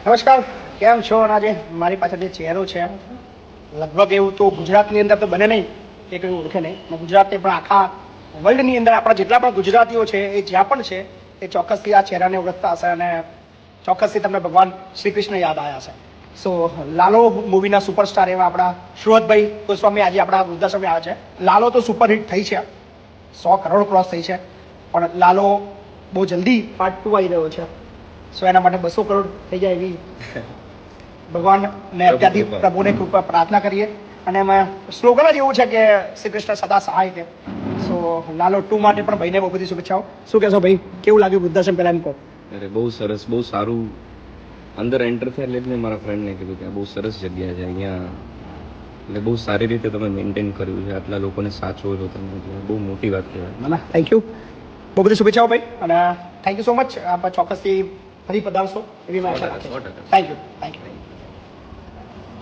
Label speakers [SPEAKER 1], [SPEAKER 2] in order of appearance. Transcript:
[SPEAKER 1] નમસ્કાર, કેમ છો? અને આજે મારી પાસે જે ચહેરો છે લગભગ એવું તો ગુજરાતની અંદર તો બને નહીં કે કોઈ ઓળખે નહીં, અને ગુજરાતને પણ આખા વર્લ્ડની અંદર આપણા જેટલા પણ ગુજરાતીઓ છે એ જ્યાં પણ છે એ ચોક્કસથી આ ચહેરાને ઓળખતા હશે અને ચોક્કસથી તમને ભગવાન શ્રી કૃષ્ણ યાદ આવ્યા હશે. સો લાલો મૂવીના સુપરસ્ટાર એવા આપણા સુરતભાઈ ગોસ્વામી આજે આપણા વૃદ્ધાશ્રમે આવ્યા છે. લાલો તો સુપરહિટ થઈ છે, 100 કરોડ ક્રોસ થઈ છે, પણ લાલો બહુ જલ્દી પાર્ટ 2 આવી રહ્યો છે. સો એના માટે 200 કરોડ થઈ જાય એવી ભગવાનને અત્યારથી પ્રભુને કૃપા પ્રાર્થના કરીએ. અને એમાં સ્લોગન જ એવું છે કે શ્રી કૃષ્ણ સદા સહાય છે. સો લાલો 2 માટે પણ ભાઈને બહુ બધી શુભેચ્છાઓ. શું કહેશો ભાઈ, કેવું લાગ્યું વૃદ્ધાશ્રમ? પહેલા એમ કહો.
[SPEAKER 2] અરે બહુ સરસ, બહુ સારું. અંદર એન્ટર થયા એટલે જ મેં મારા ફ્રેન્ડને કીધું કે આ બહુ સરસ જગ્યા છે અહીંયા, એટલે બહુ સારી રીતે તમે મેન્ટેન કર્યું છે, આટલા લોકોને સાચવો છો તમે, એટલે બહુ મોટી વાત કહેવાય.
[SPEAKER 1] ના, થેન્ક યુ, બહુ બધી શુભેચ્છાઓ ભાઈ, અને થેન્ક યુ સો મચ. આપ ચોક્કસથી ફરી પધારશો એવી મેં આશા રાખું.
[SPEAKER 2] 100%.
[SPEAKER 1] Thank you, thank you.